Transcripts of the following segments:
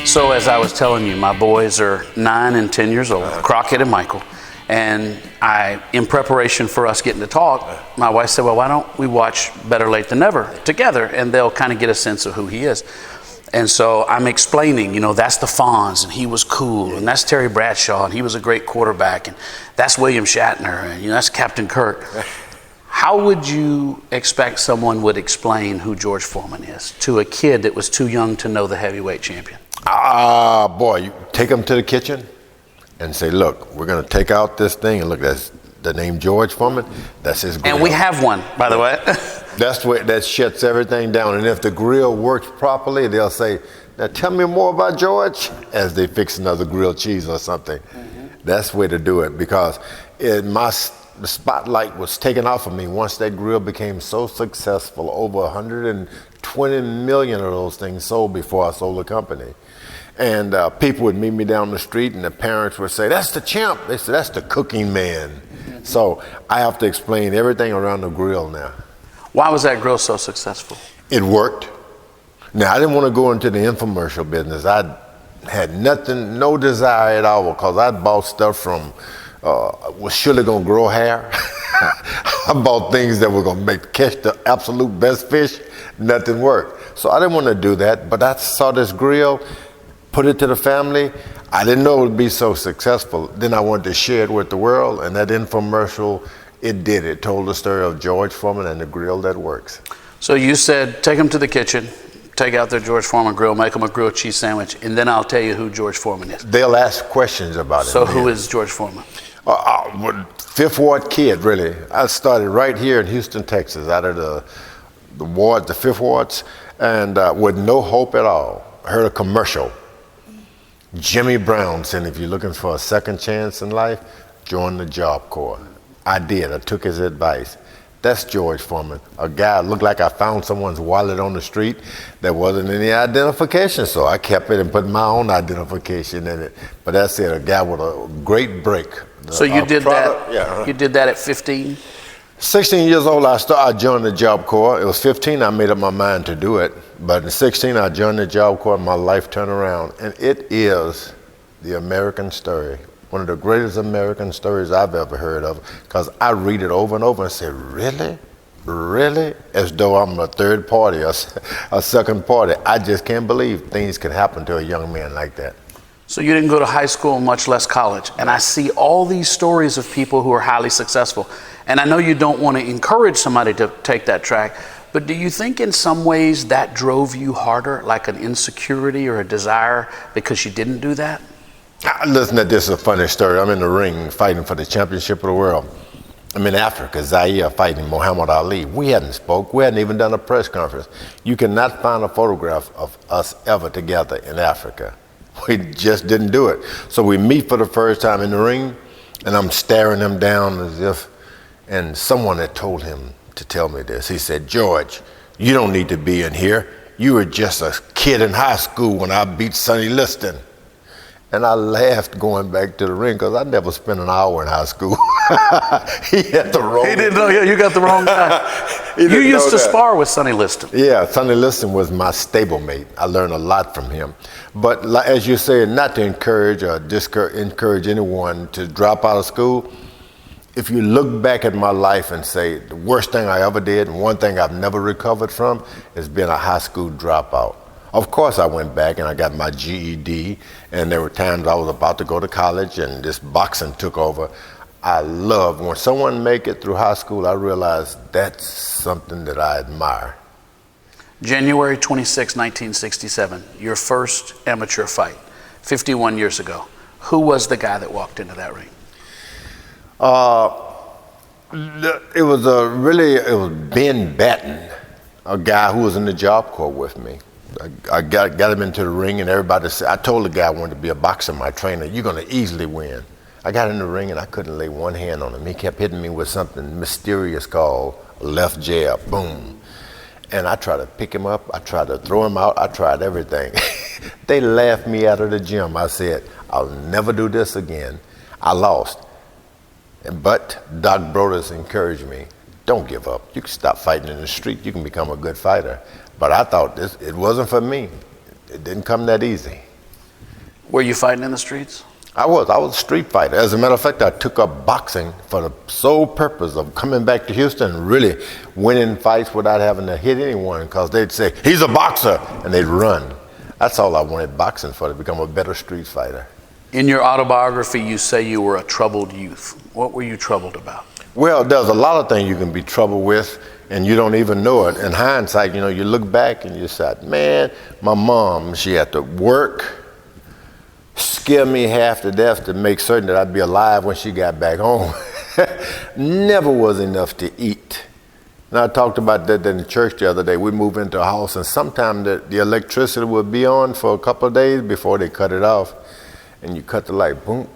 So as I was telling you, my boys are 9 and 10 years old, Crockett and Michael. And in preparation for us getting to talk, my wife said, well, why don't we watch Better Late Than Never together? And they'll kind of get a sense of who he is. And so I'm explaining, that's the Fonz, and he was cool. And that's Terry Bradshaw, and he was a great quarterback. And that's William Shatner, and that's Captain Kirk. How would you expect someone would explain who George Foreman is to a kid that was too young to know the heavyweight champion? Boy, you take them to the kitchen and say, look, we're going to take out this thing, and look, that's the name George Foreman. That's his grill. And we have one, by the way. That shuts everything down. And if the grill works properly, they'll say, now tell me more about George, as they fix another grilled cheese or something. Mm-hmm. That's the way to do it, because the spotlight was taken off of me once that grill became so successful. Over 120 million of those things sold before I sold the company. And people would meet me down the street, and the parents would say, that's the champ. They said, that's the cooking man. Mm-hmm. So I have to explain everything around the grill now. Why was that grill so successful? It worked. Now, I didn't want to go into the infomercial business. I had no desire at all, because I bought stuff from, was surely going to grow hair. I bought things that were going to catch the absolute best fish. Nothing worked. So I didn't want to do that, but I saw this grill, put it to the family. I didn't know it would be so successful. Then I wanted to share it with the world, and that infomercial, it did. It told the story of George Foreman and the grill that works. So you said, take them to the kitchen, take out their George Foreman grill, make them a grilled cheese sandwich, and then I'll tell you who George Foreman is. They'll ask questions about it. So who is George Foreman? Fifth Ward kid, really. I started right here in Houston, Texas, out of the ward, the Fifth Wards, and with no hope at all. I heard a commercial. Jimmy Brown said, if you're looking for a second chance in life, join the Job Corps. I did. I took his advice. That's George Foreman. A guy looked like I found someone's wallet on the street. There wasn't any identification, so I kept it and put my own identification in it. But that's it. A guy with a great break. So you did that? Yeah. You did that at 15? 16 years old, I joined the Job Corps. It was 15, I made up my mind to do it. But at 16, I joined the Job Corps, and my life turned around. And it is the American story. One of the greatest American stories I've ever heard of, because I read it over and over and say, really? Really? As though I'm a third party, a second party. I just can't believe things can happen to a young man like that. So you didn't go to high school, much less college. And I see all these stories of people who are highly successful. And I know you don't want to encourage somebody to take that track, but do you think in some ways that drove you harder, like an insecurity or a desire because you didn't do that? Listen, this is a funny story. I'm in the ring fighting for the championship of the world. I'm in Africa, Zaire, fighting Muhammad Ali. We hadn't spoke. We hadn't even done a press conference. You cannot find a photograph of us ever together in Africa. We just didn't do it. So we meet for the first time in the ring, and I'm staring him down as if, and someone had told him to tell me this. He said, George, you don't need to be in here. You were just a kid in high school when I beat Sonny Liston. And I laughed going back to the ring, because I never spent an hour in high school. He had the wrong. He didn't know. Yeah, you got the wrong guy. You used to spar with Sonny Liston. Yeah, Sonny Liston was my stablemate. I learned a lot from him. But as you said, not to encourage or encourage anyone to drop out of school. If you look back at my life and say the worst thing I ever did, and one thing I've never recovered from, is being a high school dropout. Of course, I went back and I got my GED, and there were times I was about to go to college and this boxing took over. I love when someone make it through high school. I realize that's something that I admire. January 26, 1967, your first amateur fight, 51 years ago. Who was the guy that walked into that ring? It was Ben Batten, a guy who was in the Job Corps with me. I got him into the ring, and everybody said, I told the guy I wanted to be a boxer, my trainer, you're going to easily win. I got in the ring, and I couldn't lay one hand on him. He kept hitting me with something mysterious called a left jab, boom. And I tried to pick him up. I tried to throw him out. I tried everything. They laughed me out of the gym. I said, I'll never do this again. I lost. But Doc Brodus encouraged me, don't give up. You can stop fighting in the street. You can become a good fighter. But I thought it wasn't for me. It didn't come that easy. Were you fighting in the streets? I was a street fighter. As a matter of fact, I took up boxing for the sole purpose of coming back to Houston and really winning fights without having to hit anyone, because they'd say, he's a boxer, and they'd run. That's all I wanted boxing for, to become a better street fighter. In your autobiography, you say you were a troubled youth. What were you troubled about? Well, there's a lot of things you can be troubled with, and you don't even know it. In hindsight, you look back and you say, man, my mom, she had to work, scare me half to death to make certain that I'd be alive when she got back home. Never was enough to eat. And I talked about that in the church the other day. We moved into a house, and sometimes the electricity would be on for a couple of days before they cut it off. And you cut the light, boom,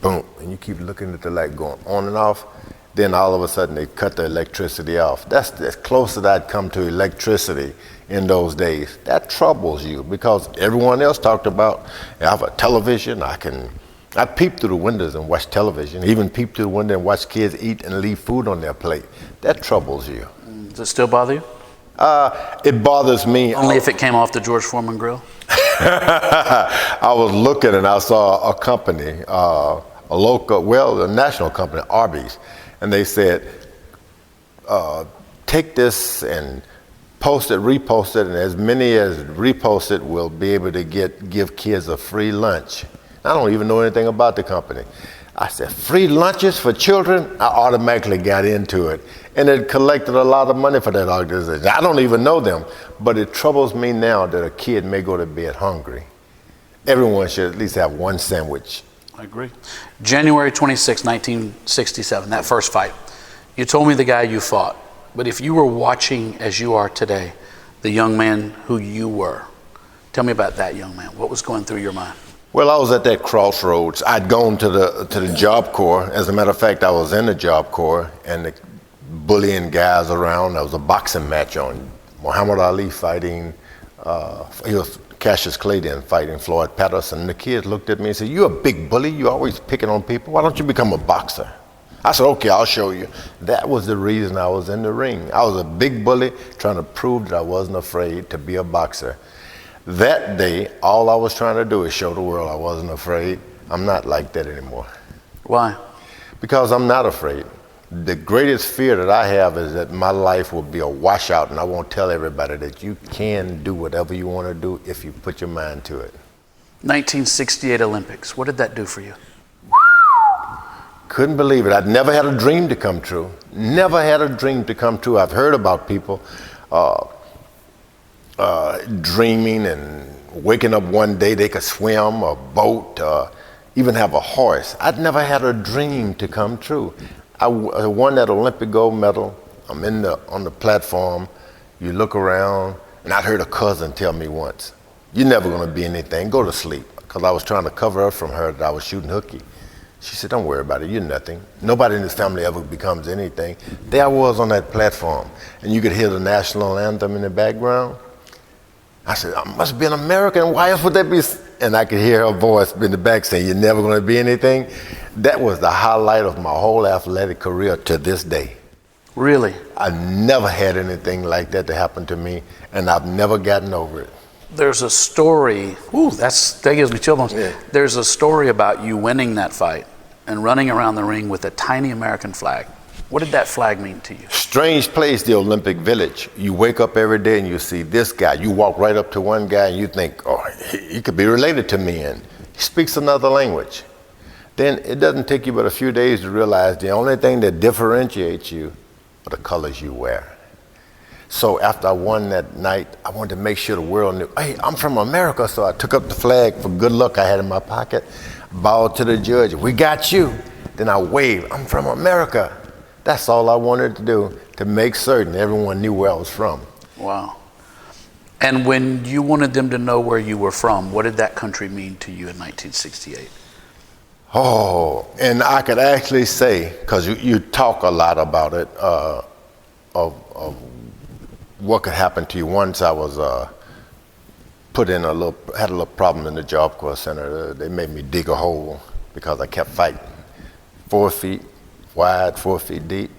boom, and you keep looking at the light going on and off. Then all of a sudden they cut the electricity off. That's as close as I'd come to electricity in those days. That troubles you, because everyone else talked about, I have a television, I peep through the windows and watch television, even peep through the window and watch kids eat and leave food on their plate. That troubles you. Does it still bother you? It bothers me. Only if it came off the George Foreman grill? I was looking and I saw a company, a national company, Arby's, and they said, take this and post it, repost it, and as many as repost it will be able to give kids a free lunch. I don't even know anything about the company. I said, free lunches for children? I automatically got into it. And it collected a lot of money for that organization. I don't even know them, but it troubles me now that a kid may go to bed hungry. Everyone should at least have one sandwich. I agree. January 26, 1967, that first fight. You told me the guy you fought, but if you were watching as you are today, the young man who you were, tell me about that young man. What was going through your mind? Well, I was at that crossroads. I'd gone to the Job Corps. As a matter of fact, I was in the Job Corps and the bullying guys around. There was a boxing match on. Muhammad Ali fighting, he was Cassius Clay then fighting Floyd Patterson. The kids looked at me and said, "You're a big bully. You're always picking on people. Why don't you become a boxer?" I said, "Okay, I'll show you." That was the reason I was in the ring. I was a big bully trying to prove that I wasn't afraid to be a boxer. That day, all I was trying to do is show the world I wasn't afraid. I'm not like that anymore. Why? Because I'm not afraid. The greatest fear that I have is that my life will be a washout, and I won't tell everybody that you can do whatever you want to do if you put your mind to it. 1968 Olympics, what did that do for you? Couldn't believe it. I'd never had a dream to come true. Never had a dream to come true. I've heard about people dreaming and waking up one day they could swim, a boat, even have a horse. I'd never had a dream to come true. I won that Olympic gold medal. I'm on the platform. You look around, and I'd heard a cousin tell me once, "You're never going to be anything. Go to sleep." Because I was trying to cover up from her that I was shooting hooky. She said, "Don't worry about it. You're nothing. Nobody in this family ever becomes anything." There I was on that platform, and you could hear the national anthem in the background. I said, "I must be an American. Why else would that be?" And I could hear her voice in the back saying, "You're never going to be anything." That was the highlight of my whole athletic career to this day. Really? I never had anything like that to happen to me, and I've never gotten over it. There's a story, that gives me chills. Yeah. There's a story about you winning that fight and running around the ring with a tiny American flag. What did that flag mean to you? Strange place, the Olympic Village. You wake up every day and you see this guy. You walk right up to one guy and you think, "Oh, he could be related to me," and he speaks another language. Then it doesn't take you but a few days to realize the only thing that differentiates you are the colors you wear. So after I won that night, I wanted to make sure the world knew, "Hey, I'm from America." So I took up the flag for good luck I had in my pocket, bowed to the judge, "We got you." Then I waved, "I'm from America." That's all I wanted to do, to make certain everyone knew where I was from. Wow. And when you wanted them to know where you were from, what did that country mean to you in 1968? Oh, and I could actually say, because you talk a lot about it, of what could happen to you. Once I was had a little problem in the Job Corps Center. They made me dig a hole because I kept fighting. 4 feet wide, 4 feet deep.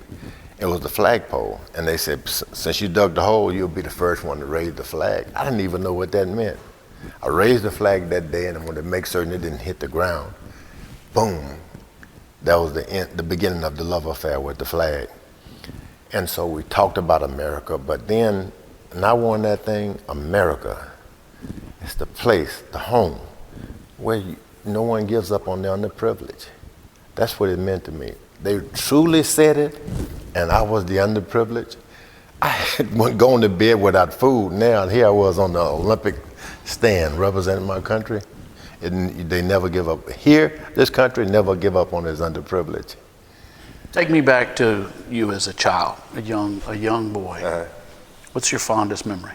It was the flagpole. And they said, "Since you dug the hole, you'll be the first one to raise the flag." I didn't even know what that meant. I raised the flag that day, and I wanted to make certain it didn't hit the ground. Boom. That was the beginning of the love affair with the flag. And so we talked about America, but then, and I won that thing, America. It's the place, the home, where no one gives up on the underprivileged. That's what it meant to me. They truly said it, and I was the underprivileged. I had going to bed without food. Now here I was on the Olympic stand representing my country. They never give up. Here, this country never give up on its underprivileged. Take me back to you as a child, a young boy. What's your fondest memory?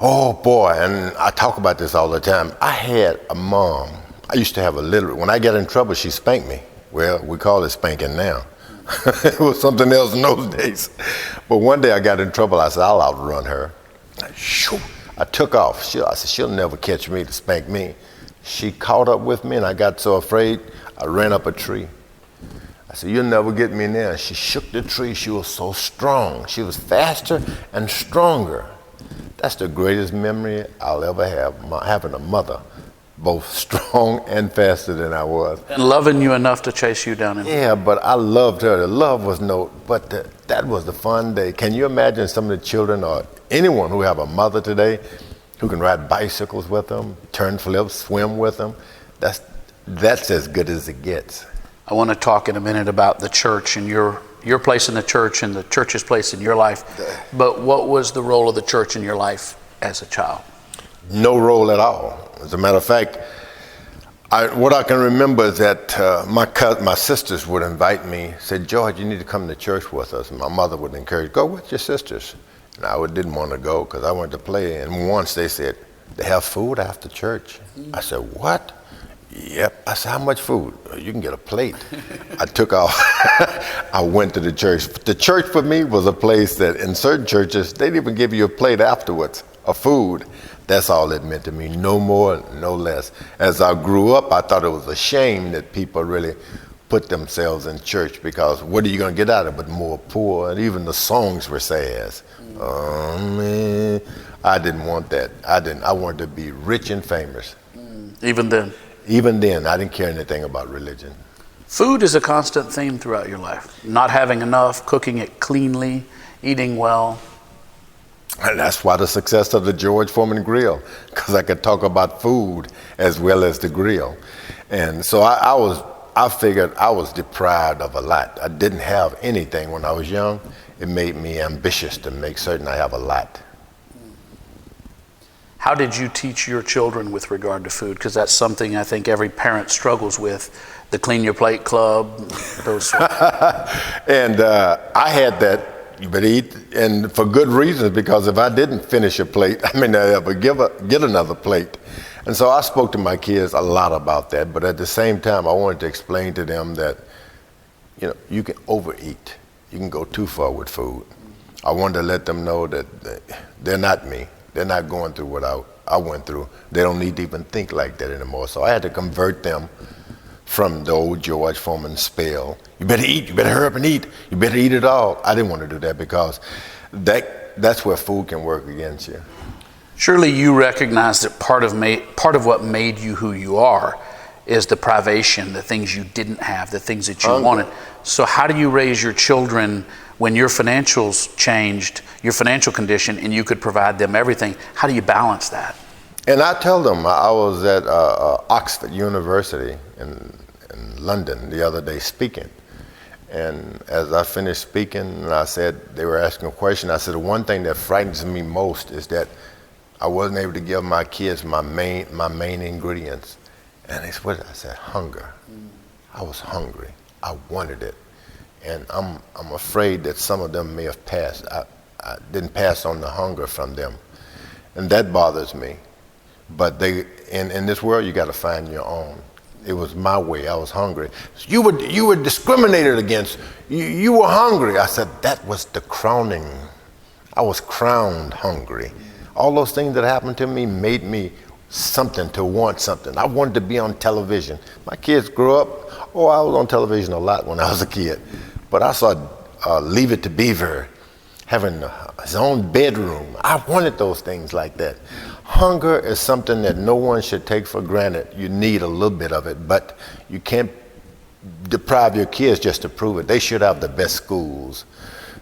Oh boy, and I talk about this all the time. I had a mom. I used to have a literate. When I got in trouble, she spanked me. Well, we call it spanking now. It was something else in those days. But one day I got in trouble. I said, I'll outrun her. I took off. I said, she'll never catch me to spank me. She caught up with me, and I got so afraid, I ran up a tree. I said, you'll never get me now. She shook the tree. She was so strong. She was faster and stronger. That's the greatest memory I'll ever have, having a mother, both strong and faster than I was. And loving you enough to chase you down. Yeah, but I loved her. The love was that was the fun day. Can you imagine some of the children or anyone who have a mother today who can ride bicycles with them, turn flips, swim with them? That's as good as it gets. I want to talk in a minute about the church and your place in the church and the church's place in your life. But what was the role of the church in your life as a child? No role at all. As a matter of fact, what I can remember is that my sisters would invite me, said, George, you need to come to church with us. And my mother would encourage, go with your sisters. And I didn't want to go because I wanted to play. And once they said, they have food after church. I said, what? Yep. I said, how much food? You can get a plate. I took off. I went to the church. The church for me was a place that in certain churches, they'd even give you a plate afterwards of food. That's all it meant to me. No more, no less. As I grew up, I thought it was a shame that people really put themselves in church because what are you going to get out of it but more poor? And even the songs were sad. Man, I didn't want that. I wanted to be rich and famous. Even then? Even then, I didn't care anything about religion. Food is a constant theme throughout your life. Not having enough, cooking it cleanly, eating well. And that's why the success of the George Foreman grill, because I could talk about food as well as the grill. And so I figured I was deprived of a lot. I didn't have anything when I was young. It made me ambitious to make certain I have a lot. How did you teach your children with regard to food? Because that's something I think every parent struggles with, the Clean Your Plate Club, those sorts. And I had that. You better eat, and for good reasons, because if I didn't finish a plate, I may not ever get another plate. And so I spoke to my kids a lot about that, but at the same time, I wanted to explain to them that, you can overeat. You can go too far with food. I wanted to let them know that they're not me. They're not going through what I went through. They don't need to even think like that anymore. So I had to convert them from the old George Foreman spell. You better eat, you better hurry up and eat, you better eat it all. I didn't want to do that because that's where food can work against you. Surely you recognize that part of what made you who you are is the privation, the things you didn't have, the things that you wanted. So how do you raise your children when your financials changed, your financial condition, and you could provide them everything? How do you balance that? And I tell them, I was at Oxford University in London the other day speaking. And as I finished speaking, and I said, they were asking a question, I said, the one thing that frightens me most is that I wasn't able to give my kids my main ingredients. And they said, what? I said, hunger. I was hungry. I wanted it. And I'm afraid that some of them may have passed. I didn't pass on the hunger from them. And that bothers me. But in this world, you got to find your own. It was my way. I was hungry. You were discriminated against. You were hungry. I said, that was the crowning. I was crowned hungry. All those things that happened to me made me something to want something. I wanted to be on television. My kids grew up. Oh, I was on television a lot when I was a kid. But I saw Leave It to Beaver having his own bedroom. I wanted those things like that. Hunger is something that no one should take for granted. You need a little bit of it, but you can't deprive your kids just to prove it. They should have the best schools.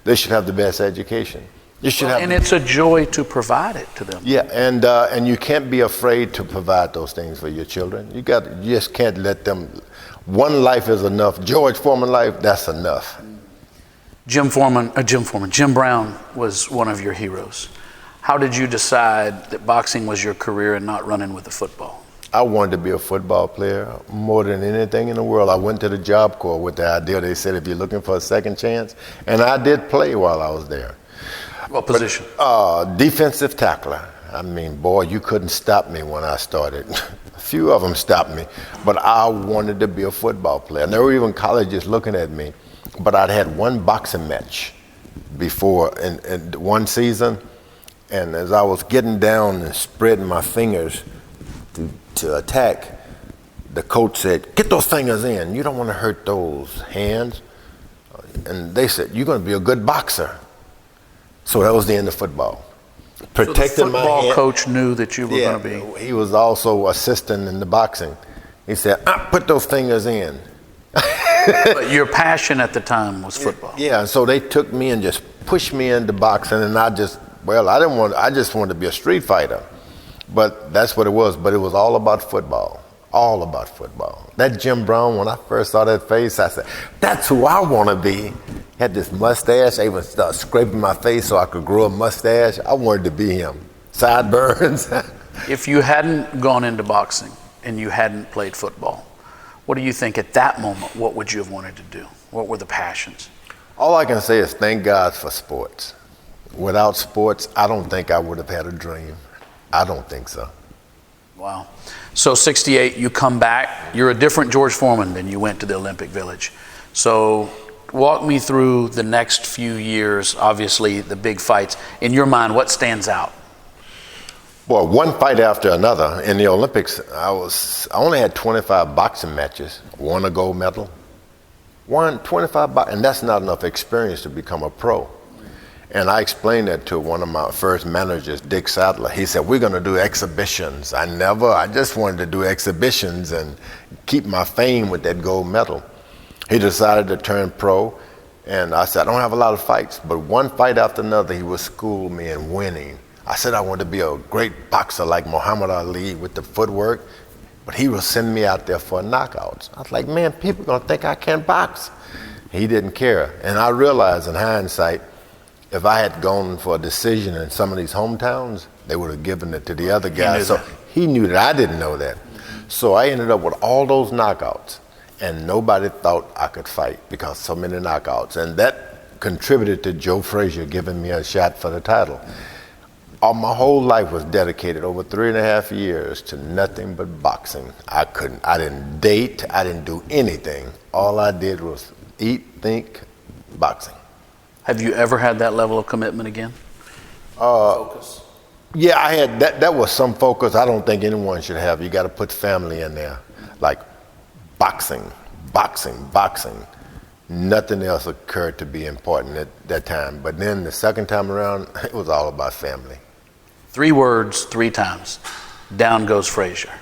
They should have the best education. You should have, and it's a joy to provide it to them. Yeah, and you can't be afraid to provide those things for your children. You just can't let them. One life is enough. George Foreman life, that's enough. Jim Brown was one of your heroes. How did you decide that boxing was your career and not running with the football? I wanted to be a football player more than anything in the world. I went to the Job Corps with the idea. They said, if you're looking for a second chance, and I did play while I was there. What position? Defensive tackler. I mean, boy, you couldn't stop me when I started. A few of them stopped me, but I wanted to be a football player. And there were even colleges looking at me, but I'd had one boxing match before in one season. And as I was getting down and spreading my fingers to attack, the coach said, get those fingers in. You don't want to hurt those hands. And they said, you're going to be a good boxer. So that was the end of football. Protecting my hand. So the football coach knew that you were going to be. He was also assistant in the boxing. He said, put those fingers in. But your passion at the time was football. Yeah, and so they took me and just pushed me into boxing, and I just wanted to be a street fighter. But that's what it was. But it was all about football. All about football. That Jim Brown, when I first saw that face, I said, that's who I want to be. He had this mustache. I even started scraping my face so I could grow a mustache. I wanted to be him. Sideburns. If you hadn't gone into boxing and you hadn't played football, what do you think at that moment, what would you have wanted to do? What were the passions? All I can say is thank God for sports. Without sports, I don't think I would have had a dream. I don't think so. Wow. So 68, you come back. You're a different George Foreman than you went to the Olympic Village. So walk me through the next few years, obviously the big fights. In your mind, what stands out? Boy, one fight after another. In the Olympics, I only had 25 boxing matches, won a gold medal, won 25 and that's not enough experience to become a pro. And I explained that to one of my first managers, Dick Sadler. He said, we're going to do exhibitions. I just wanted to do exhibitions and keep my fame with that gold medal. He decided to turn pro, and I said, I don't have a lot of fights, but one fight after another, he would school me in winning. I said I wanted to be a great boxer like Muhammad Ali with the footwork, but he would send me out there for knockouts. I was like, man, people are going to think I can't box. He didn't care. And I realized in hindsight, if I had gone for a decision in some of these hometowns, they would have given it to the other guy. So he knew that I didn't know that. So I ended up with all those knockouts, and nobody thought I could fight because so many knockouts. And that contributed to Joe Frazier giving me a shot for the title. My whole life was dedicated over 3.5 years to nothing but boxing. I didn't date, I didn't do anything. All I did was eat, think, boxing. Have you ever had that level of commitment again? Focus. Yeah, I had that. That was some focus I don't think anyone should have. You got to put family in there, like boxing. Nothing else occurred to be important at that time. But then the second time around, it was all about family. 3 words, 3 times. Down goes Frazier.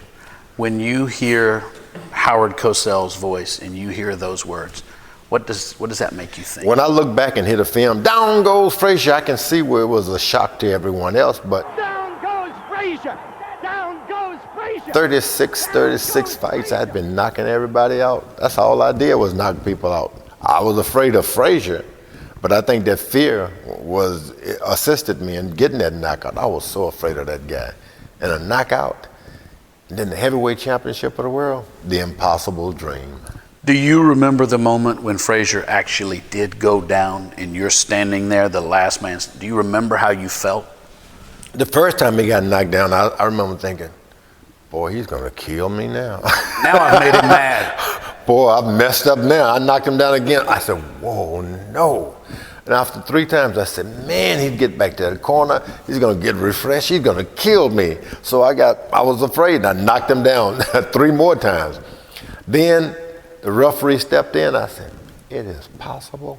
When you hear Howard Cosell's voice and you hear those words, what does that make you think? When I look back and hear the film, down goes Frazier, I can see where it was a shock to everyone else, but down goes Frazier! Down goes Frazier! 36 fights, I'd been knocking everybody out. That's all I did was knock people out. I was afraid of Frazier, but I think that fear assisted me in getting that knockout. I was so afraid of that guy. And a knockout, and then the heavyweight championship of the world, the impossible dream. Do you remember the moment when Frazier actually did go down and you're standing there, the last man? Do you remember how you felt? The first time he got knocked down, I remember thinking, boy, he's going to kill me now. Now I've made him mad. Boy, I've messed up now. I knocked him down again. I said, whoa, no. And after 3 times, I said, man, he'd get back to the corner. He's going to get refreshed. He's going to kill me. So I was afraid, and I knocked him down 3 more times. Then the referee stepped in. I said, it is possible.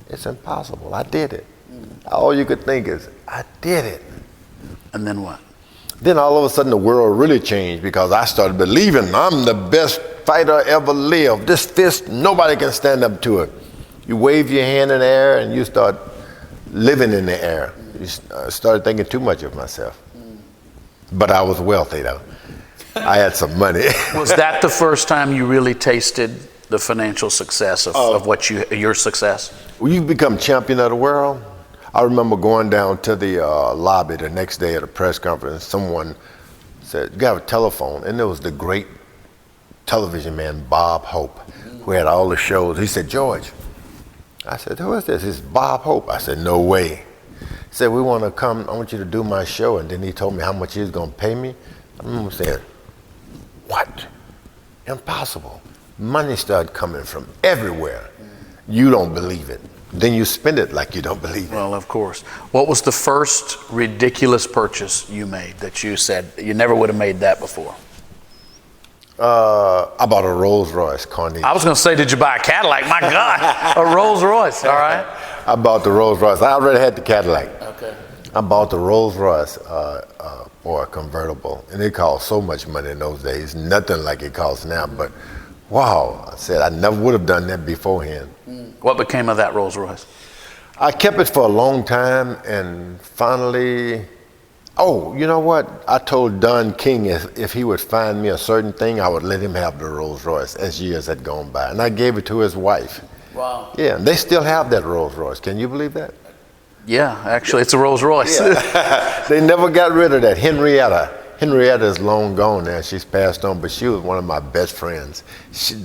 It's impossible. I did it. All you could think is, I did it. And then what? Then all of a sudden the world really changed because I started believing I'm the best fighter ever lived. This fist, nobody can stand up to it. You wave your hand in the air and you start living in the air. You started thinking too much of myself. But I was wealthy though. I had some money. Was that the first time you really tasted the financial success of your success? When you become champion of the world, I remember going down to the lobby the next day at a press conference. Someone said, "You have a telephone," and there was the great television man Bob Hope, who had all the shows. He said, "George," I said, "Who is this?" He said, "Bob Hope." I said, "No way." He said, "We want to come. I want you to do my show." And then he told me how much he was going to pay me. I remember saying, "What? Impossible." Money started coming from everywhere. You don't believe it. Then you spend it like you don't believe it. Well, of course. What was the first ridiculous purchase you made that you said you never would have made that before? I bought a Rolls Royce Cornelius. I was going to say, did you buy a Cadillac? My God, a Rolls Royce. All right. I bought the Rolls Royce. I already had the Cadillac. Okay. I bought the Rolls Royce for a convertible, and it cost so much money in those days, nothing like it costs now. But wow, I said I never would have done that beforehand. What became of that Rolls Royce? I kept it for a long time, and finally, oh, you know what? I told Don King if he would find me a certain thing, I would let him have the Rolls Royce as years had gone by, and I gave it to his wife. Wow. Yeah, and they still have that Rolls Royce. Can you believe that? Yeah, actually, it's a Rolls Royce. Yeah. They never got rid of that. Henrietta is long gone now. She's passed on, but she was one of my best friends.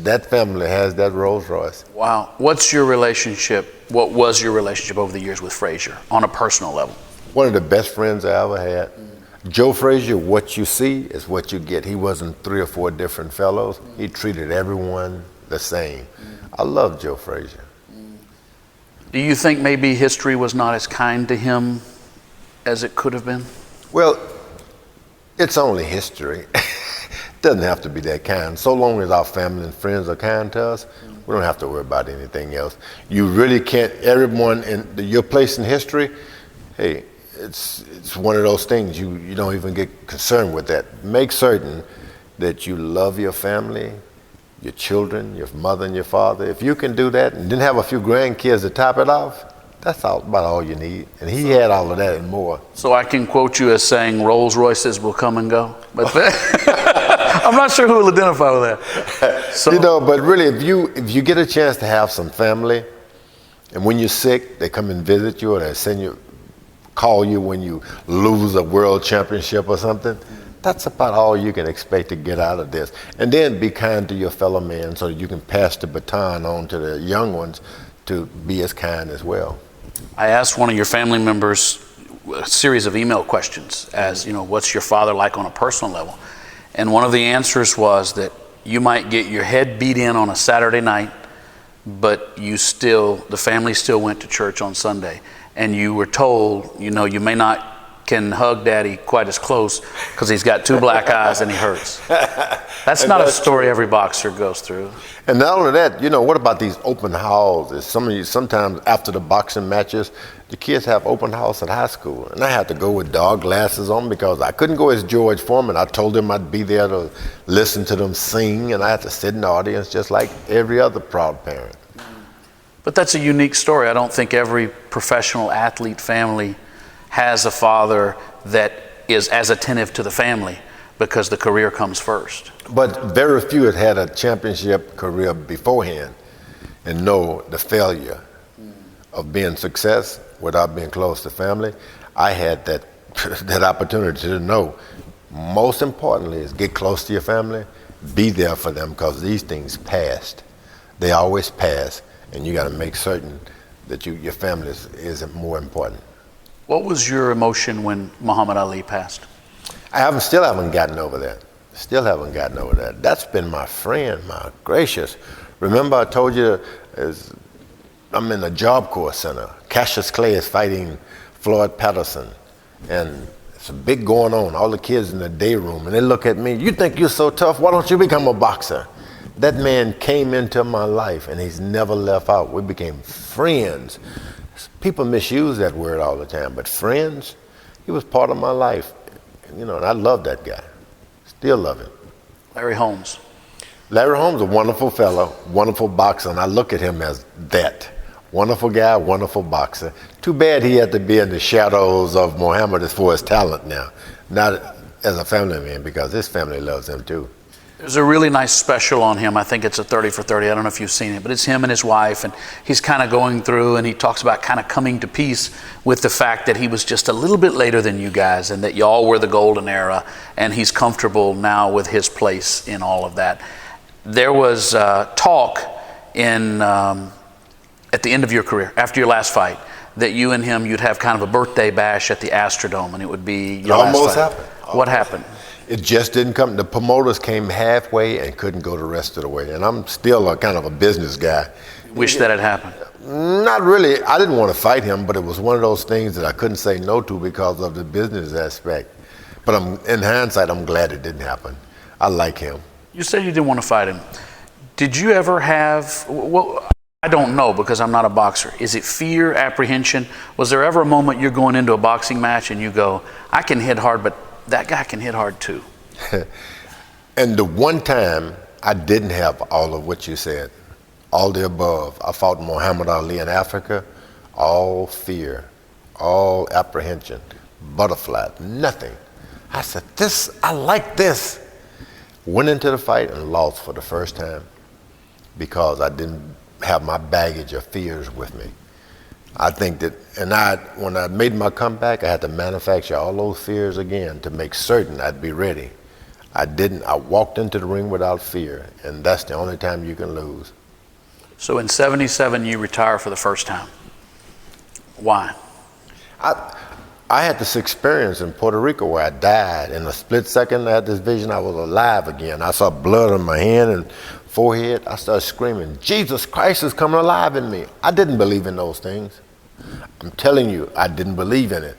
That family has that Rolls Royce. Wow. What was your relationship over the years with Frazier on a personal level? One of the best friends I ever had. Joe Frazier, what you see is what you get. He wasn't 3 or 4 different fellows. He treated everyone the same. I love Joe Frazier. Do you think maybe history was not as kind to him as it could have been? Well, it's only history. It doesn't have to be that kind. So long as our family and friends are kind to us, we don't have to worry about anything else. You really can't, everyone in your place in history, hey, it's one of those things, you don't even get concerned with that. Make certain that you love your family, your children, your mother and your father. If you can do that and then have a few grandkids to top it off, that's about all you need. And he had all of that and more. So I can quote you as saying Rolls Royces will come and go. But I'm not sure who will identify with that. So, you know, but really, if you get a chance to have some family, and when you're sick, they come and visit you, or they call you when you lose a world championship or something, that's about all you can expect to get out of this. And then be kind to your fellow man so that you can pass the baton on to the young ones to be as kind as well. I asked one of your family members a series of email questions as, what's your father like on a personal level? And one of the answers was that you might get your head beat in on a Saturday night, but the family still went to church on Sunday. And you were told, you may not can hug daddy quite as close because he's got 2 black eyes and he hurts. That's not a story every boxer goes through. And not only that, what about these open houses? Sometimes after the boxing matches, the kids have open house at high school. And I had to go with dog glasses on because I couldn't go as George Foreman. I told them I'd be there to listen to them sing, and I had to sit in the audience just like every other proud parent. But that's a unique story. I don't think every professional athlete family has a father that is as attentive to the family because the career comes first. But very few had had a championship career beforehand and know the failure of being success without being close to family. I had that opportunity to know. Most importantly is get close to your family, be there for them because these things passed. They always pass, and you got to make certain that your family is more important. What was your emotion when Muhammad Ali passed? I still haven't gotten over that. That's been my friend, my gracious. Remember I told you I'm in the Job Corps Center. Cassius Clay is fighting Floyd Patterson. And it's a big going on. All the kids in the day room. And they look at me, you think you're so tough? Why don't you become a boxer? That man came into my life and he's never left out. We became friends. People misuse that word all the time, but friends, he was part of my life. and I love that guy. Still love him. Larry Holmes. Larry Holmes, a wonderful fellow, wonderful boxer, and I look at him as that. Wonderful guy, wonderful boxer. Too bad he had to be in the shadows of Muhammad as far as talent now, not as a family man, because his family loves him too. There's a really nice special on him. I think it's a 30 for 30. I don't know if you've seen it, but it's him and his wife, and he's kind of going through, and he talks about kind of coming to peace with the fact that he was just a little bit later than you guys, and that y'all were the golden era, and he's comfortable now with his place in all of that. There was talk at the end of your career, after your last fight, that you and him, you'd have kind of a birthday bash at the Astrodome, and it would be your last Almost fight. happened. What happened? It just didn't come. The promoters came halfway and couldn't go the rest of the way. And I'm still a kind of a business guy. Wish that had happened. Not really. I didn't want to fight him, but it was one of those things that I couldn't say no to because of the business aspect. But in hindsight, I'm glad it didn't happen. I like him. You said you didn't want to fight him. Did you ever have, well, I don't know because I'm not a boxer. Is it fear, apprehension? Was there ever a moment you're going into a boxing match and you go, I can hit hard, but that guy can hit hard too? And the one time I didn't have all of what you said, all the above. I fought Muhammad Ali in Africa, all fear, all apprehension, butterfly, nothing. I said, I like this. Went into the fight and lost for the first time because I didn't have my baggage of fears with me. I think that, when I made my comeback, I had to manufacture all those fears again to make certain I'd be ready. I didn't. I walked into the ring without fear, and that's the only time you can lose. So in 77, you retire for the first time. Why? I had this experience in Puerto Rico where I died. In a split second, I had this vision I was alive again. I saw blood on my hand and forehead. I started screaming, Jesus Christ is coming alive in me. I didn't believe in those things. I'm telling you, I didn't believe in it.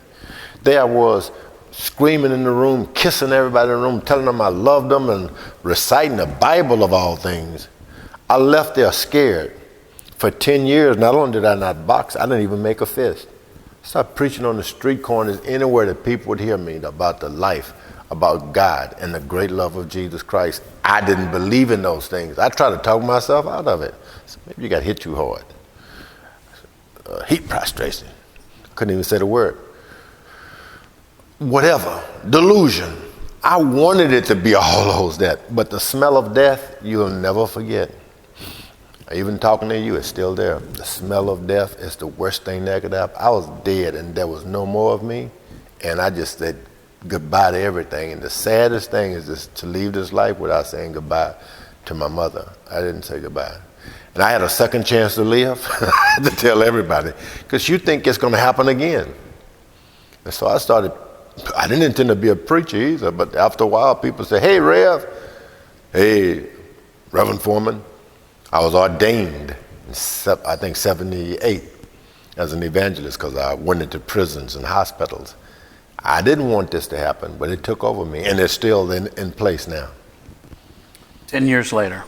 There I was, screaming in the room, kissing everybody in the room, telling them I loved them and reciting the Bible of all things. I left there scared. For 10 years, not only did I not box, I didn't even make a fist. I started preaching on the street corners anywhere that people would hear me about the life, about God and the great love of Jesus Christ. I didn't believe in those things. I tried to talk myself out of it. So maybe you got hit too hard. Heat prostration. Couldn't even say the word. Whatever. Delusion. I wanted it to be all those that, but the smell of death, you'll never forget. Even talking to you, it's still there. The smell of death is the worst thing that could happen. I was dead and there was no more of me. And I just said goodbye to everything. And the saddest thing is just to leave this life without saying goodbye to my mother. I didn't say goodbye. And I had a second chance to live. I had to tell everybody. Because you think it's going to happen again. And so I didn't intend to be a preacher either. But after a while, people say, hey, Rev. Hey, Reverend Foreman. I was ordained in, I think, 78 as an evangelist because I went into prisons and hospitals. I didn't want this to happen, but it took over me, and it's still in place now. 10 years later,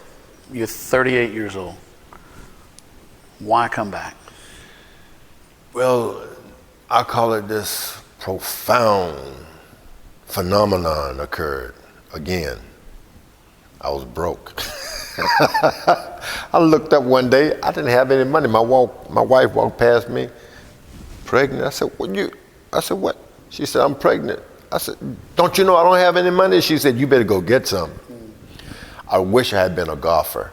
you're 38 years old. Why come back? Well, I call it this profound phenomenon occurred again. I was broke. I looked up one day. I didn't have any money. My wife walked past me, pregnant. I said, I said, what? She said, I'm pregnant. I said, don't you know I don't have any money? She said, you better go get some. I wish I had been a golfer.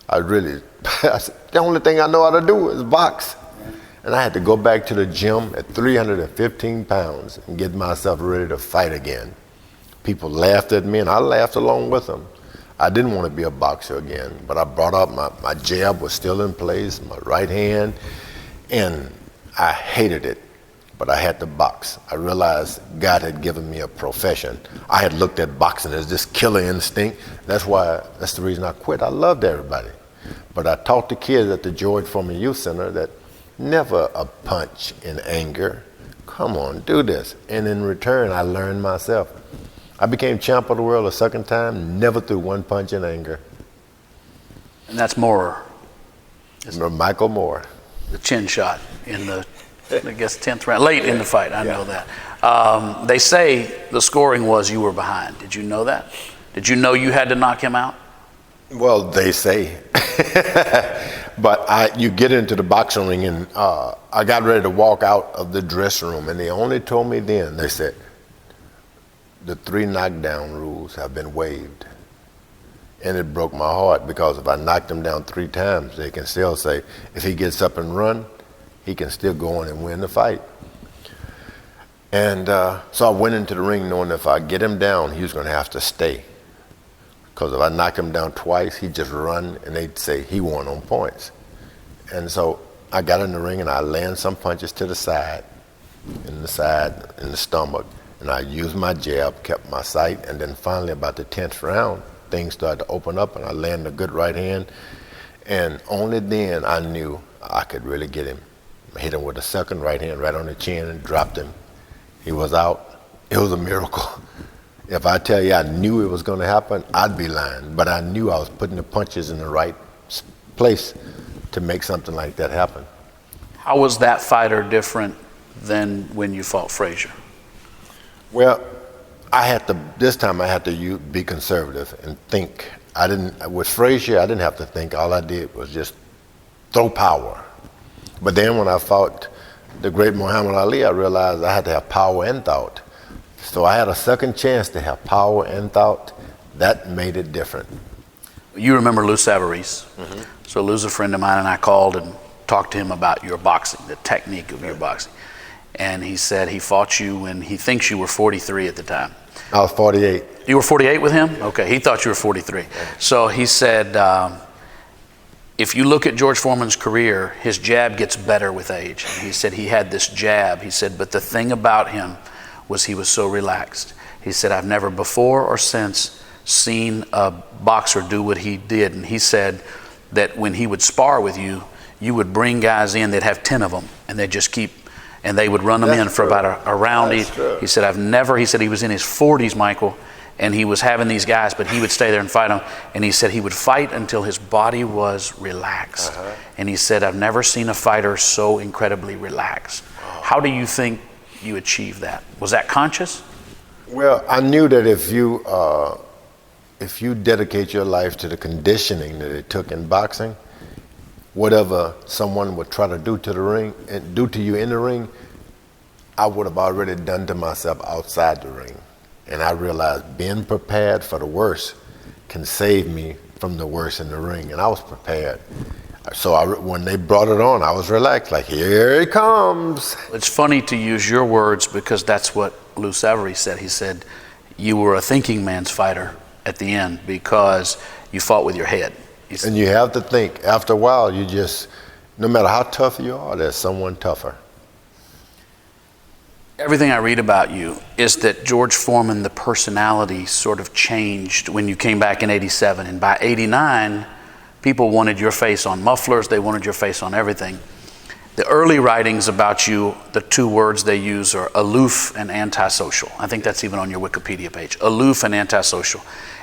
I said, the only thing I know how to do is box. And I had to go back to the gym at 315 pounds and get myself ready to fight again. People laughed at me, and I laughed along with them. I didn't want to be a boxer again, but I brought up my jab was still in place, my right hand, and I hated it, but I had to box. I realized God had given me a profession. I had looked at boxing as this killer instinct. That's the reason I quit. I loved everybody. But I taught the kids at the George Foreman Youth Center that never a punch in anger. Come on, do this. And in return, I learned myself. I became champ of the world a second time, never threw one punch in anger. And that's Moore. Michael Moore. The chin shot in the, I guess, 10th round, late in the fight. I know that. They say the scoring was you were behind. Did you know that? Did you know you had to knock him out? Well, they say. But you get into the boxing ring, and I got ready to walk out of the dressing room, and they only told me then, they said, the 3 knockdown rules have been waived. And it broke my heart, because if I knocked him down 3 times, they can still say, if he gets up and run, he can still go on and win the fight. And so I went into the ring knowing if I get him down, he was going to have to stay. Because if I knock him down twice, he'd just run, and they'd say he won on points. And so I got in the ring, and I landed some punches to the side, in the stomach, and I used my jab, kept my sight, and then finally about the 10th round, things started to open up, and I landed a good right hand, and only then I knew I could really get him. I hit him with a second right hand right on the chin and dropped him. He was out. It was a miracle. If I tell you I knew it was going to happen, I'd be lying. But I knew I was putting the punches in the right place to make something like that happen. How was that fighter different than when you fought Frazier? Well, this time I had to be conservative and think. With Frazier, I didn't have to think. All I did was just throw power. But then when I fought the great Muhammad Ali, I realized I had to have power and thought. So I had a second chance to have power and thought. That made it different. You remember Lou Savarese. Mm-hmm. So Lou's a friend of mine, and I called and talked to him about your boxing, the technique of your boxing. And he said he fought you when he thinks you were 43 at the time. I was 48. You were 48 with him? Okay, he thought you were 43. So he said, if you look at George Foreman's career, his jab gets better with age. And he said he had this jab. He said, but the thing about him was he was so relaxed. He said, I've never before or since seen a boxer do what he did. And he said that when he would spar with you, you would bring guys in, they'd have 10 of them, and they'd just keep, and they would run them in for about a round each. He said, he said he was in his 40s, Michael, and he was having these guys, but he would stay there and fight them. And he said he would fight until his body was relaxed. And he said, I've never seen a fighter so incredibly relaxed. How do you think you achieved that? Was that conscious? Well, I knew that if you dedicate your life to the conditioning that it took in boxing, whatever someone would try to do to the ring and do to you in the ring, I would have already done to myself outside the ring. And I realized being prepared for the worst can save me from the worst in the ring. And I was prepared. So when they brought it on, I was relaxed, like, here it comes. It's funny to use your words because that's what Lou Savarese said. He said, you were a thinking man's fighter at the end because you fought with your head. And you have to think. After a while, you just, no matter how tough you are, there's someone tougher. Everything I read about you is that George Foreman, the personality, sort of changed when you came back in '87. And by '89, people wanted your face on mufflers. They wanted your face on everything. The early writings about you, the 2 words they use are aloof and antisocial. I think that's even on your Wikipedia page. Aloof and antisocial.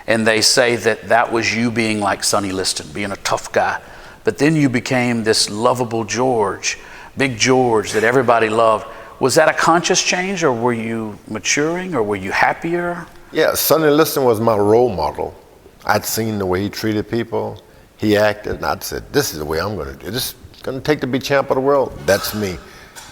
And they say that that was you being like Sonny Liston, being a tough guy. But then you became this lovable George, Big George that everybody loved. Was that a conscious change, or were you maturing, or were you happier? Yeah, Sonny Liston was my role model. I'd seen the way he treated people. He acted, and I'd said, this is the way I'm going to do it. This is going to take to be champ of the world. That's me.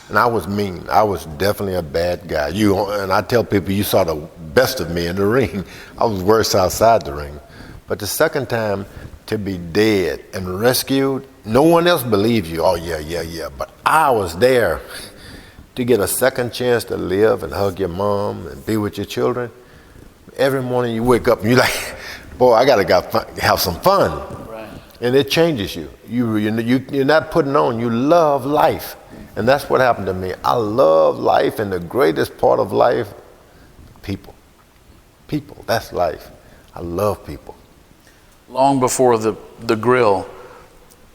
And I was mean. I was definitely a bad guy. And I tell people, you saw the best of me in the ring. I was worse outside the ring. But the second time, to be dead and rescued, no one else believed you. Oh, yeah. But I was there to get a second chance to live and hug your mom and be with your children. Every morning you wake up and you're like, boy, I got to have some fun. Right. And it changes you. You're not putting on. You love life. And that's what happened to me. I love life, and the greatest part of life, people. People, that's life. I love people. Long before the grill,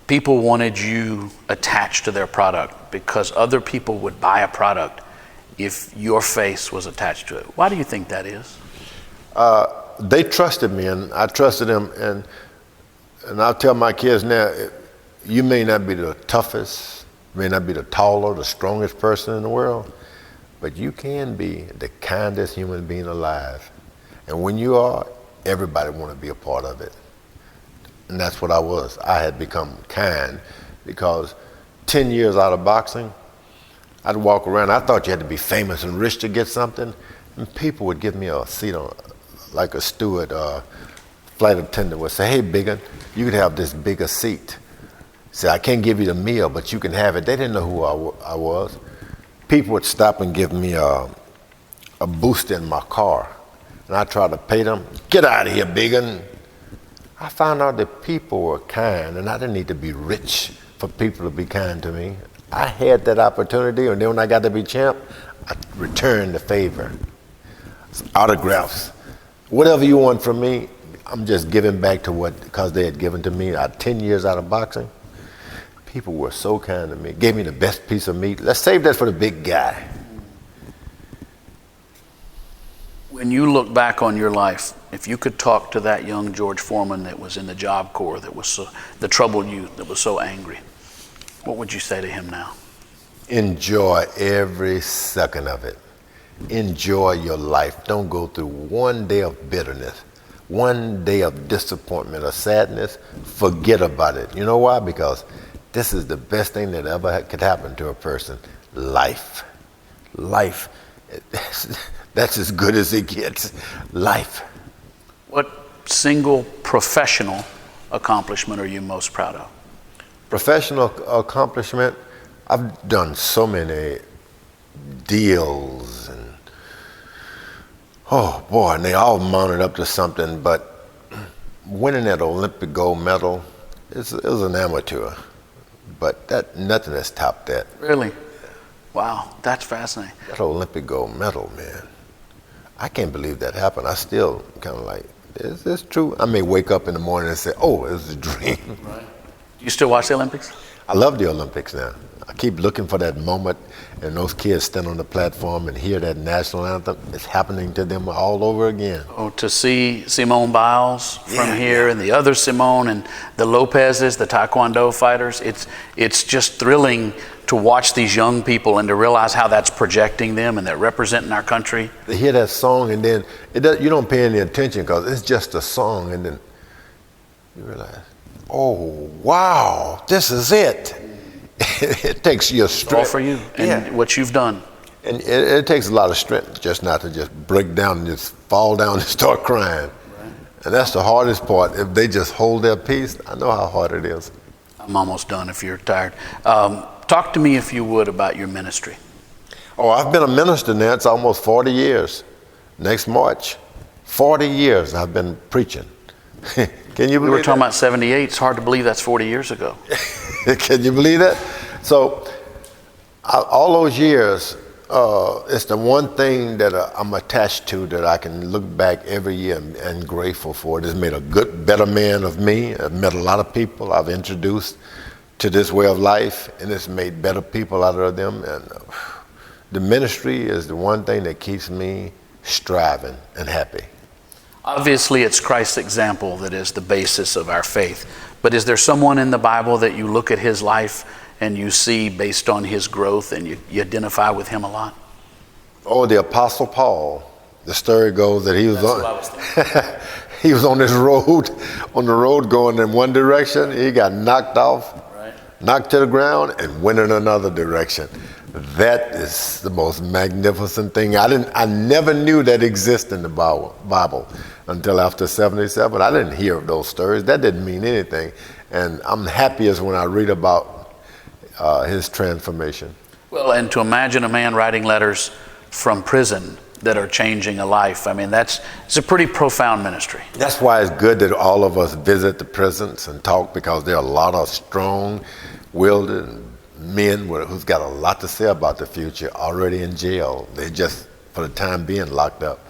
people wanted you attached to their product because other people would buy a product if your face was attached to it. Why do you think that is? They trusted me, and I trusted them. And I'll tell my kids now, you may not be the toughest, may not be the taller, the strongest person in the world, but you can be the kindest human being alive. And when you are, everybody want to be a part of it. And that's what I was. I had become kind because 10 years out of boxing, I'd walk around. I thought you had to be famous and rich to get something. And people would give me a seat on, like a steward, flight attendant would say, hey, Biggin, you could have this bigger seat. Say, I can't give you the meal, but you can have it. They didn't know who I was. People would stop and give me a booster in my car. And I tried to pay them. Get out of here, Biggin. I found out that people were kind, and I didn't need to be rich for people to be kind to me. I had that opportunity, and then when I got to be champ, I returned the favor. Autographs. Whatever you want from me, I'm just giving back to what, because they had given to me. 10 years out of boxing, people were so kind to me, gave me the best piece of meat. Let's save that for the big guy. When you look back on your life, if you could talk to that young George Foreman that was in the Job Corps, that was so, the troubled youth, that was so angry, what would you say to him now? Enjoy every second of it. Enjoy your life. Don't go through one day of bitterness, one day of disappointment or sadness. Forget about it. You know why? Because this is the best thing that ever could happen to a person. Life. Life. That's as good as it gets. Life. What single professional accomplishment are you most proud of? Professional accomplishment, I've done so many deals and oh boy, and they all mounted up to something, but winning that Olympic gold medal, it was an amateur, but nothing has topped that. Really? Wow, that's fascinating. That Olympic gold medal, man, I can't believe that happened. I still kind of like, is this true? I may wake up in the morning and say, oh, it was a dream. Right. Do you still watch the Olympics? I love the Olympics now. I keep looking for that moment, and those kids stand on the platform and hear that national anthem. It's happening to them all over again. Oh, to see Simone Biles from here and the other Simone and the Lopez's, the Taekwondo fighters, it's just thrilling to watch these young people and to realize how that's projecting them and they're representing our country. They hear that song and then you don't pay any attention because it's just a song, and then you realize, oh, wow, this is it. It takes your strength. All for you and what you've done. And it takes a lot of strength just not to just break down and just fall down and start crying. Right. And that's the hardest part. If they just hold their peace, I know how hard it is. I'm almost done if you're tired. Talk to me, if you would, about your ministry. Oh, I've been a minister now. It's almost 40 years. Next March, 40 years I've been preaching. Can you believe We were talking that? about 78. It's hard to believe that's 40 years ago. Can you believe that? So all those years, it's the one thing that I'm attached to that I can look back every year and grateful for. It has made a better man of me. I've met a lot of people I've introduced to this way of life, and it's made better people out of them. And the ministry is the one thing that keeps me striving and happy. Obviously, it's Christ's example that is the basis of our faith. But is there someone in the Bible that you look at his life and you see based on his growth and you identify with him a lot? Oh, the Apostle Paul. The story goes that he was That's what I was thinking. he was on this road, on the road going in one direction. He got knocked off, knocked to the ground, and went in another direction. That is the most magnificent thing. I never knew that existed in the Bible until after 77. I didn't hear of those stories. That didn't mean anything. And I'm happiest when I read about his transformation. Well, and to imagine a man writing letters from prison that are changing a life, I mean, it's a pretty profound ministry. That's why it's good that all of us visit the prisons and talk, because there are a lot of strong-willed men who's got a lot to say about the future already in jail. They're just, for the time being, locked up.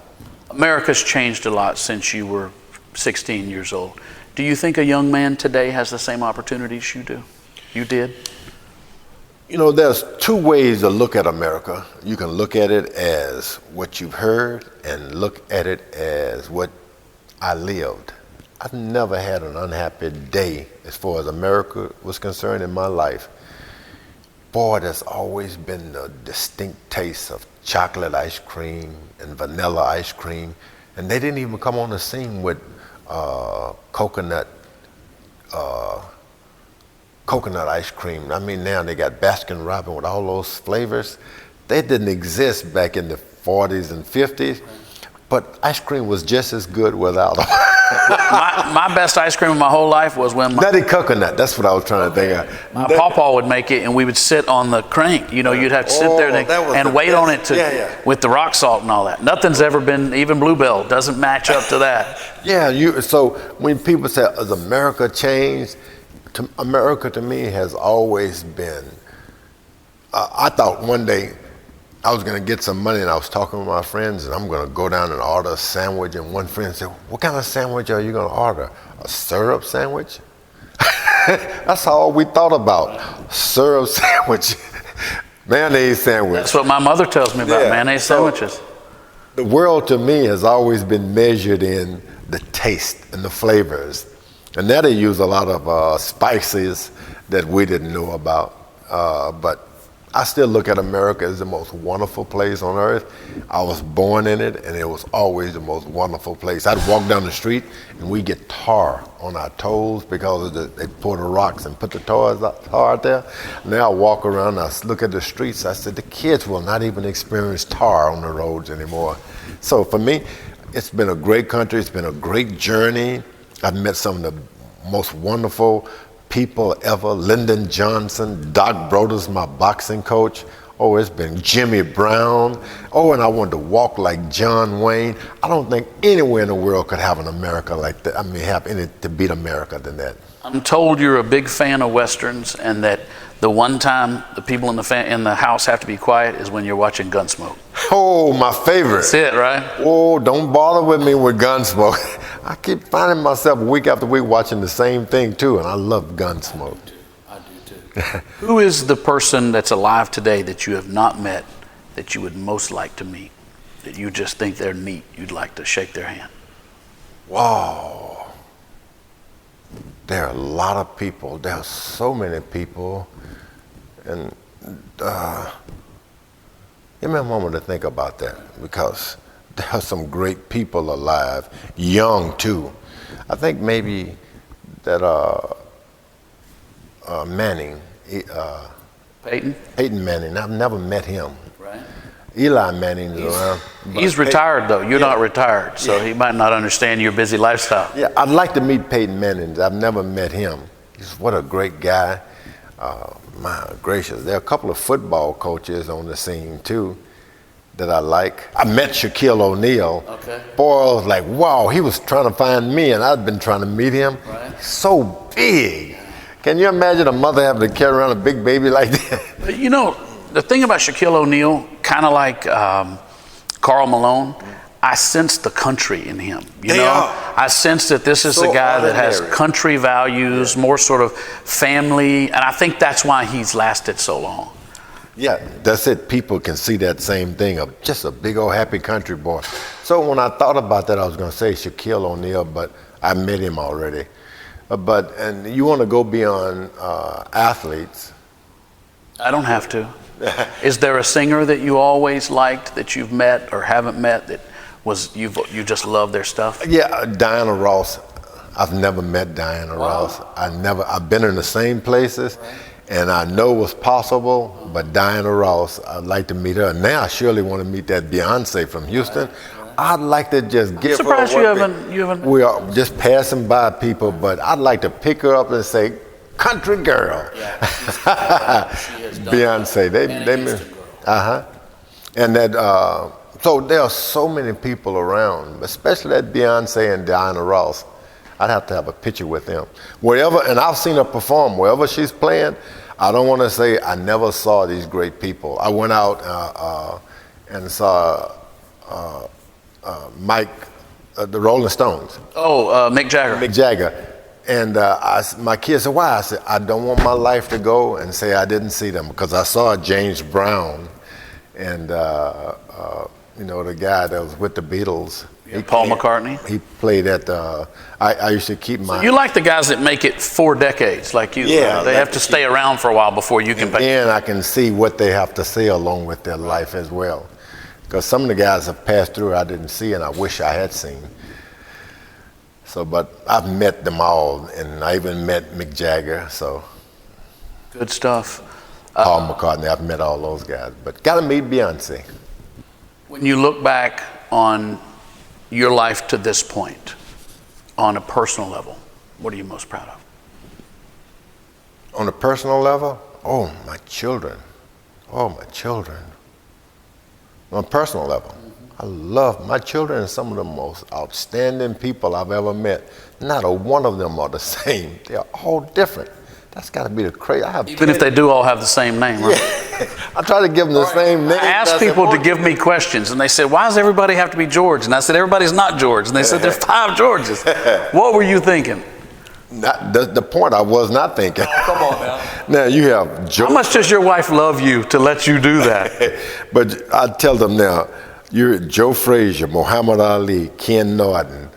America's changed a lot since you were 16 years old. Do you think a young man today has the same opportunities you did? You know, there's two ways to look at America. You can look at it as what you've heard and look at it as what I lived. I've never had an unhappy day as far as America was concerned in my life. boy, there's always been a distinct taste of chocolate ice cream and vanilla ice cream. And they didn't even come on the scene with coconut ice cream. I mean, now they got Baskin Robbins with all those flavors. They didn't exist back in the 40s and 50s, but ice cream was just as good without them. my best ice cream of my whole life was when Nutty coconut, that's what I was trying to think of. my pawpaw would make it, and we would sit on the crank. You know, you'd have to sit there and wait on it with the rock salt and all that. Nothing's ever been, even Bluebell doesn't match up to that. Yeah, so when people say, has America changed? America to me has always been, I thought one day I was going to get some money, and I was talking with my friends, and I'm going to go down and order a sandwich, and one friend said, what kind of sandwich are you going to order? A syrup sandwich? That's all we thought about, syrup sandwich, mayonnaise sandwich. That's what my mother tells me about mayonnaise sandwiches. The world to me has always been measured in the taste and the flavors. And now they use a lot of spices that we didn't know about. But I still look at America as the most wonderful place on earth. I was born in it, and it was always the most wonderful place. I'd walk down the street, and we get tar on our toes because they pour the rocks and put the tar out there. Now I walk around, I look at the streets, I said, the kids will not even experience tar on the roads anymore. So for me, it's been a great country. It's been a great journey. I've met some of the most wonderful people ever. Lyndon Johnson, Doc Broder's my boxing coach. Oh, it's been Jimmy Brown. Oh, and I wanted to walk like John Wayne. I don't think anywhere in the world could have an America like that. I mean, have any to beat America than that. I'm told you're a big fan of Westerns, and that the one time the people in the house have to be quiet is when you're watching Gunsmoke. Oh, my favorite. That's it, right? Oh, don't bother with me with Gunsmoke. I keep finding myself week after week watching the same thing too, and I love Gunsmoke. I do too. Who is the person that's alive today that you have not met that you would most like to meet? That you just think they're neat, you'd like to shake their hand? Wow. There are a lot of people. There are so many people. And give me a moment to think about that, because there are some great people alive, young too. I think maybe that Manning, Peyton Manning, I've never met him. Right. Eli Manning is around. He's retired though. You're not retired, so he might not understand your busy lifestyle. Yeah, I'd like to meet Peyton Manning. I've never met him. What a great guy. My gracious, there are a couple of football coaches on the scene too that I like. I met Shaquille O'Neal. Okay. Boy, I was like, wow, he was trying to find me, and I'd been trying to meet him. Right. He's so big. Can you imagine a mother having to carry around a big baby like that? But you know, the thing about Shaquille O'Neal, kind of like Karl Malone, I sense the country in him. You know, I sense that this is So a guy that has ordinary. country values, more sort of family, and I think that's why he's lasted so long. Yeah, that's it. People can see that same thing of just a big old happy country boy. So when I thought about that, I was going to say Shaquille O'Neal, but I met him already. And you want to go beyond athletes. I don't have to. Is there a singer that you always liked that you've met or haven't met that was you just love their stuff? Yeah, Diana Ross. I've never met Diana Ross. I've been in the same places, and I know what's possible, but Diana Ross, I'd like to meet her. Now I surely want to meet that Beyonce from Houston. I'd like to just give her surprised you haven't. We are just passing by people, but I'd like to pick her up and say, country girl. Yeah, she has done Beyonce, and that. So there are so many people around, especially that Beyonce and Diana Ross. I'd have to have a picture with them. Wherever, and I've seen her perform, wherever she's playing, I don't want to say I never saw these great people. I went out and saw Mike, the Rolling Stones. Oh, Mick Jagger. Mick Jagger. And my kids said, why? I said, I don't want my life to go and say I didn't see them, because I saw James Brown and, the guy that was with the Beatles. Paul McCartney. He played at I used to keep my. You like the guys that make it 4 decades, like you. Yeah, they have to stay around for a while before you can. And I can see what they have to say along with their life as well, because some of the guys have passed through I didn't see, and I wish I had seen. So, but I've met them all, and I even met Mick Jagger. So. Good stuff. Paul McCartney, I've met all those guys, but got to meet Beyonce. When you look back on your life to this point, on a personal level, what are you most proud of? On a personal level, oh, my children. Oh, my children. On a personal level, I love my children are some of the most outstanding people I've ever met. Not a one of them are the same. They're all different. That's got to be the crazy. Even if they do all have the same name, right? Yeah. I try to give them the same name. I asked people to give me questions, and they said, why does everybody have to be George? And I said, everybody's not George. And they said, there's 5 Georges. What were you thinking? The point I was not thinking. Oh, come on now. Now you have George. How much does your wife love you to let you do that? But I tell them now, you're Joe Frazier, Muhammad Ali, Ken Norton,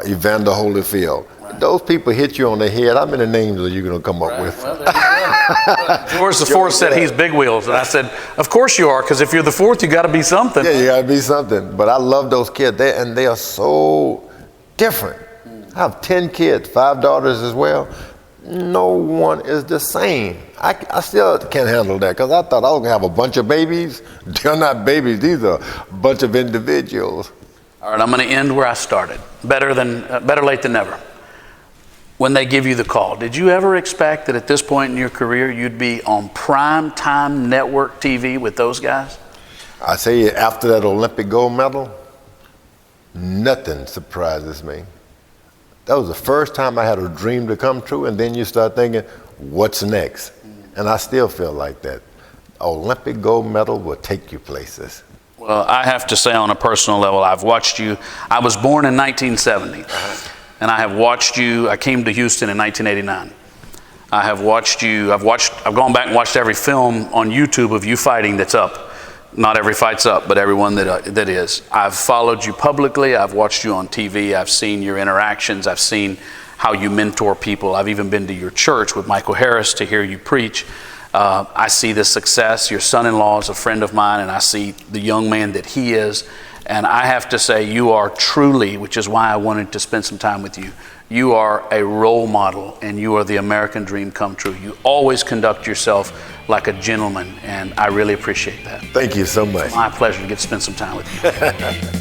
Evander Holyfield. Those people hit you on the head. How many names are you going to come up with? Well, George the Fourth said he's big wheels, and I said, of course you are, because if you're the fourth, you got to be something. Yeah, you got to be something. But I love those kids, they are so different. I have 10 kids, 5 daughters as well. No one is the same. I still can't handle that, because I thought I was going to have a bunch of babies. They're not babies. These are a bunch of individuals. All right, I'm going to end where I started. Better late than never. When they give you the call, did you ever expect that at this point in your career you'd be on prime time network TV with those guys? I say after that Olympic gold medal, nothing surprises me. That was the first time I had a dream to come true, and then you start thinking, what's next? And I still feel like that. Olympic gold medal will take you places. Well, I have to say on a personal level, I've watched you. I was born in 1970. And I have watched you. I came to Houston in 1989. I have watched you. I've gone back and watched every film on YouTube of you fighting that's up. Not every fight's up, but every one that is. I've followed you publicly. I've watched you on TV. I've seen your interactions. I've seen how you mentor people. I've even been to your church with Michael Harris to hear you preach. I see the success. Your son-in-law is a friend of mine, and I see the young man that he is. And I have to say, you are truly, which is why I wanted to spend some time with you, you are a role model, and you are the American dream come true. You always conduct yourself like a gentleman, and I really appreciate that. Thank you so much. It's my pleasure to get to spend some time with you.